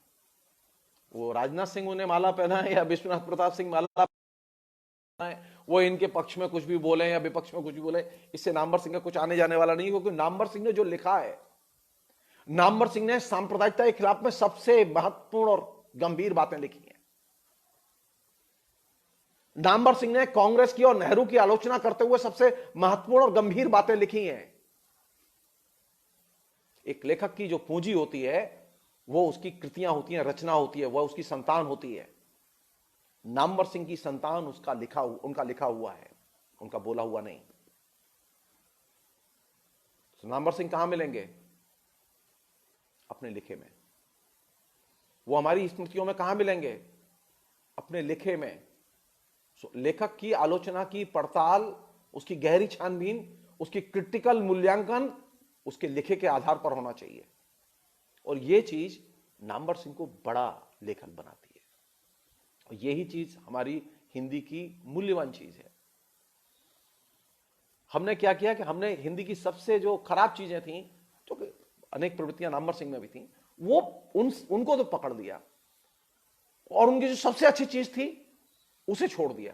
S1: वो राजनाथ सिंह उन्हें माला पहनाए या विश्वनाथ प्रताप सिंह माला पहनाए, वो इनके पक्ष में कुछ भी बोले या विपक्ष में कुछ भी बोले, इससे नामवर सिंह का कुछ आने जाने वाला नहीं। क्योंकि नामवर सिंह ने जो लिखा है, नामवर सिंह ने सांप्रदायिकता के खिलाफ में सबसे महत्वपूर्ण और गंभीर बातें लिखी हैं। नामवर सिंह ने कांग्रेस की और नेहरू की आलोचना करते हुए सबसे महत्वपूर्ण और गंभीर बातें लिखी हैं। एक लेखक की जो पूंजी होती है वो उसकी कृतियां होती हैं, रचना होती है, वह उसकी संतान होती है। नामवर सिंह की संतान उनका लिखा हुआ है, उनका बोला हुआ नहीं। तो नामवर सिंह कहां मिलेंगे? अपने लिखे में। वो हमारी स्मृतियों में कहां मिलेंगे? अपने लिखे में। लेखक की आलोचना की पड़ताल, उसकी गहरी छानबीन, उसकी क्रिटिकल मूल्यांकन उसके लिखे के आधार पर होना चाहिए। और यह चीज नामवर सिंह को बड़ा लेखक बनाती है। और यही चीज हमारी हिंदी की मूल्यवान चीज है। हमने क्या किया कि हमने हिंदी की सबसे जो खराब चीजें थी, जो कि अनेक प्रवृत्तियां नामवर सिंह में भी थी, वो उनको तो पकड़ लिया और उनकी जो सबसे अच्छी चीज थी उसे छोड़ दिया।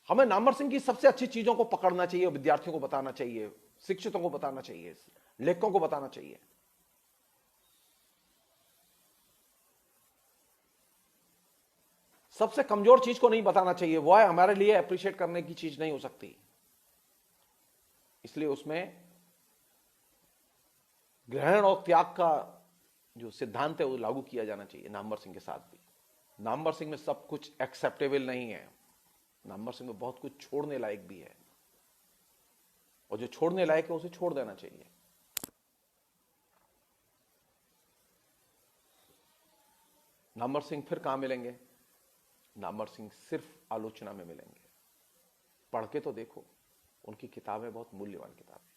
S1: हमें नामवर सिंह की सबसे अच्छी चीजों को पकड़ना चाहिए, विद्यार्थियों को बताना चाहिए, शिक्षितों को बताना चाहिए, लेखकों को बताना चाहिए। सबसे कमजोर चीज को नहीं बताना चाहिए। वह हमारे लिए अप्रिशिएट करने की चीज नहीं हो सकती। इसलिए उसमें ग्रहण और त्याग का जो सिद्धांत है वो लागू किया जाना चाहिए। नामवर सिंह के साथ भी, नामवर सिंह में सब कुछ एक्सेप्टेबल नहीं है। नामवर सिंह में बहुत कुछ छोड़ने लायक भी है, और जो छोड़ने लायक है उसे छोड़ देना चाहिए। नामवर सिंह फिर कहां मिलेंगे? नामवर सिंह सिर्फ आलोचना में मिलेंगे। पढ़ के तो देखो, उनकी किताबें बहुत मूल्यवान किताबें।